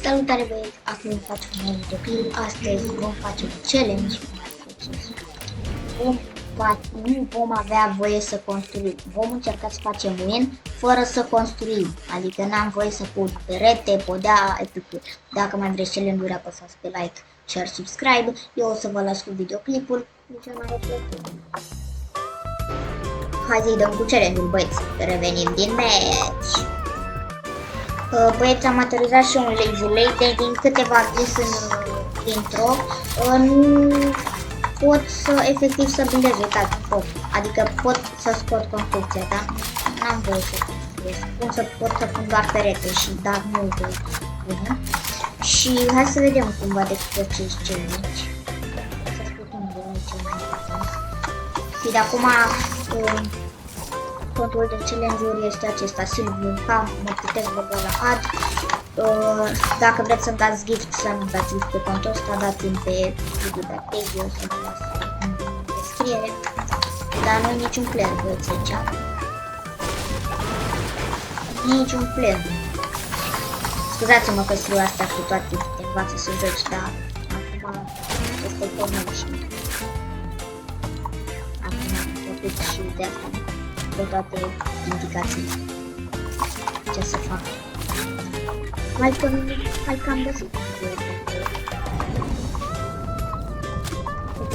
Salutare băieți, acum facem un nou videoclip. Astăzi vom face un challenge mai precis. Nu vom avea voie să construim. Vom încerca să facem win fără să construim. Adică n-am voie să pun perete, podea, etc. Dacă mai vreți challenge-uri, apăsați pe like, share, subscribe. Eu o să vă las cu videoclipul. Nu cel mai plăcut. Hai să-i dăm cu challenge-ul, băieți. Revenim din match. Băieți, am aterizat și un lazy deci din câteva vis în intro, nu pot să efectiv să bindez, uitați, adică pot să scot construcția, da? N-am voie să construiesc, pot să pun doar perete și dar nu voi pune. Și hai să vedem cum va decurge acest challenge. Să sputem de cel mai important. Și de acum contul de challenge-uri este acesta, Silviu Cam, mă puteți băga la ad. Dacă vreți să-mi dați gift, să nu dați gift pe contul ăsta, dați-mi pe video de page, eu să vă las în descriere. Dar nu e niciun player, băieți, aici. Niciun player. Scuzați-mă că scriu asta cu toate, te învață să joci, dar acum este pornit și acum am făcut și de asta. De toate indicațiile ce să fac. Hai că am găsit.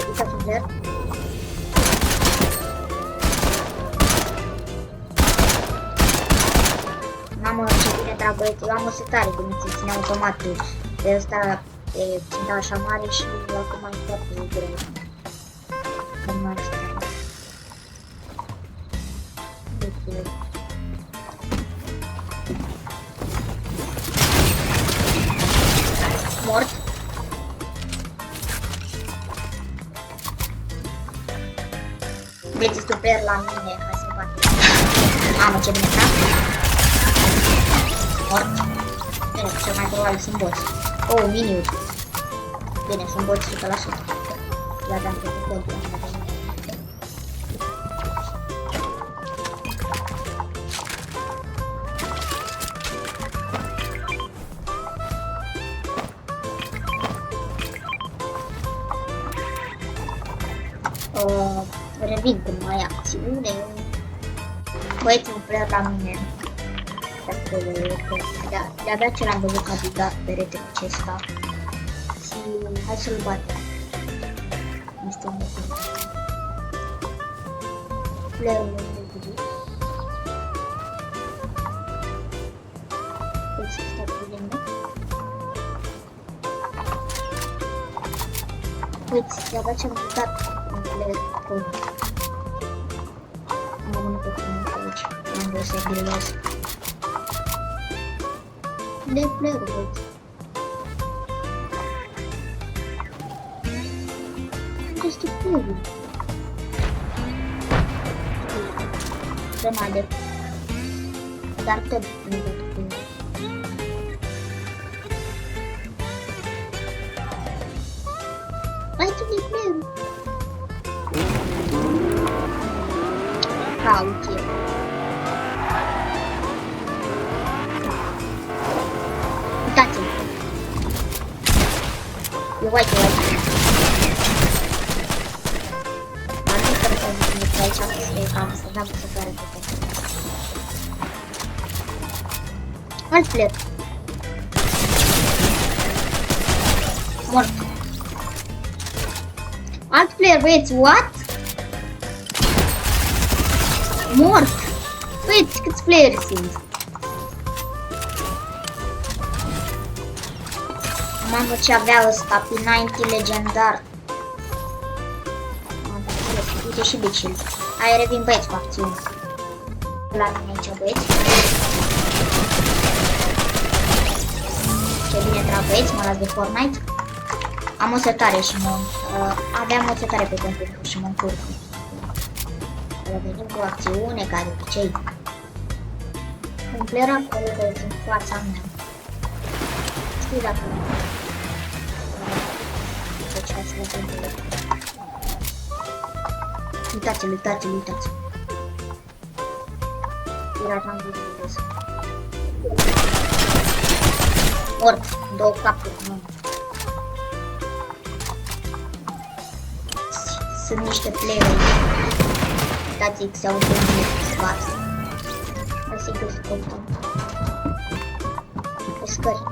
Uitați un verde. Mamă, ce bine, dragă, eu am o setare cum îți ține automatul. De ăsta ținta așa mare și acum e foarte greu. În mare stare. Mort. Vreți să player la mine, hai să fac. Mamă, ce bine, da? Mort. Bine, cel mai probabil sunt boss. Oh, miniuri. Bine, sunt boss 100%. Ia de-am făcut contul. Revin când mai ai acțiune. Băieți, un player la mine. De-abia ce l-am văzut că a bidat peretele acesta. Și hai să-l batem. Este un bătut. Playerul meu de gândit. Păi să stau cu gândit. Băieți, de-abia ce am bidat. Am rămână pe frumos aici, n-am vrut să-i grilez. De player-ul, băieți. Unde este player-ul? Să mai de... Dar tot nu văd player-ul. Aici e player-ul. Caut eu. Uitați-l. Eu uite. Dar nu cred că nu pe aici să cam să dăm să care pe tine. Alt player. Mort. Alt player, băieți, what? Mort! Băieți, câți playeri sunt? Mamă, ce avea ăsta, P90 legendar. Uite și Big Shield. Hai, revin, băieți, cu acțiune. La mine aici, băieți. Ce bine trag, băieți, mă las de Fortnite. Am o setare și mă... aveam o setare pe contul și mă încurc. Revenim cu acțiune, ca de obicei. Un player acolo, băieți, în fața mea. Știu dacă nu. Deci hai să vedem pe el. Uitați-l, uitați-l, uitați-l. Pirat am văzut. Mort, 2 capuri, nu. Sunt niște player. Uitați-i că se aude un spart. Hai sigur să căutăm. Pescări.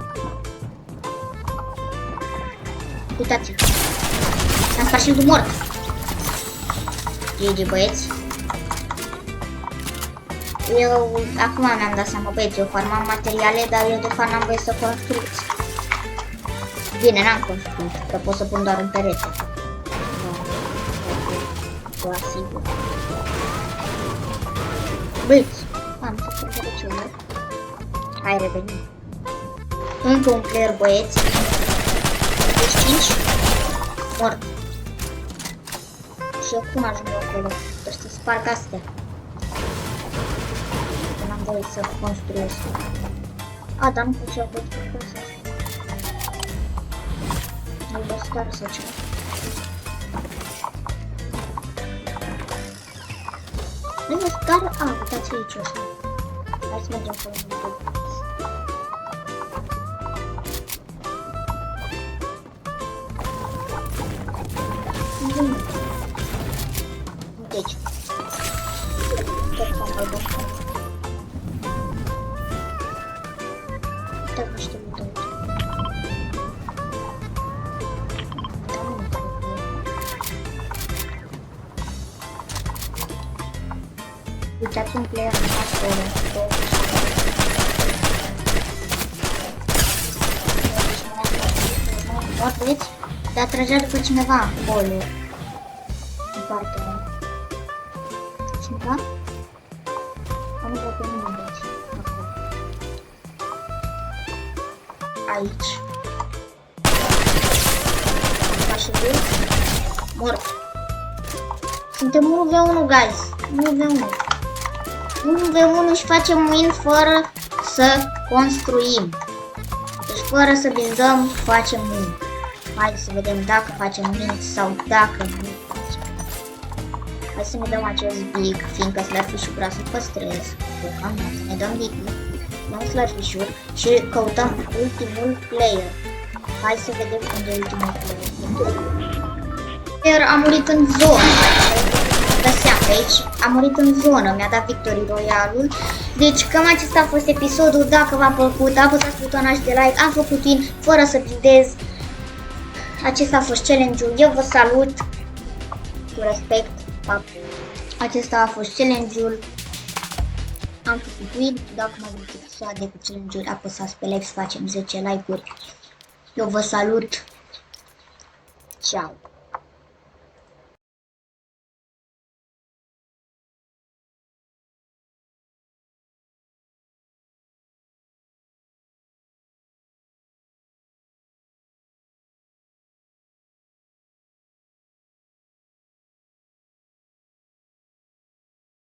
Uitați-i. S-a spart shieldul mort. GG băieți. Eu acum mi-am dat seama, băieți, eu farmam materiale, dar eu de fapt n-am voie să construiți. Bine, n-am construit, că pot să pun doar un perete. Vă asigur. Băieți, am făcut pereciunea. Hai, revenim. Încă un player, băieți. Deci 5. Mort. Și eu cum ajung acolo? Trebuie să sparg astea. N-am voie să construiesc. A, dar nu pot să văd cum să nu vă star sau ceva. Nu vă star? A, uitați aici o să. Hai să mergem acolo în după. Deci. Tot am văzut. Uitați niște butoane. Uitați un player acolo. Mort, vedeți? Dar trăgea după cineva acolo. În partea mea. Cineva? Am văzut pe mine, deci. Acolo. Aici. Așa de. Mort. Suntem 1v1, guys. 1v1. 1v1 și facem win fără să construim. Deci fără să buildăm, facem win. Hai să vedem dacă facem win sau dacă nu facem. Hai să ne dăm acest big, fiindcă Slurfish-ul vrea să păstrez. Deocamdată ne dăm big, dăm Slurfish-ul și căutăm ultimul player. Hai să vedem unde e ultimul player. A murit în zonă. Găseam pe aici, a murit în zonă, mi-a dat Victory Royale-ul. Deci cam acesta a fost episodul. Dacă v-a plăcut, apăsați butonul de like. Am făcut win fără să buildez. Acesta a fost challenge-ul. Eu vă salut cu respect. Acesta a fost challenge-ul. Am făcut win. Dacă mă interesați de cu challenge-uri, apăsați pe like să facem 10 like-uri. Eu vă salut. Ciao.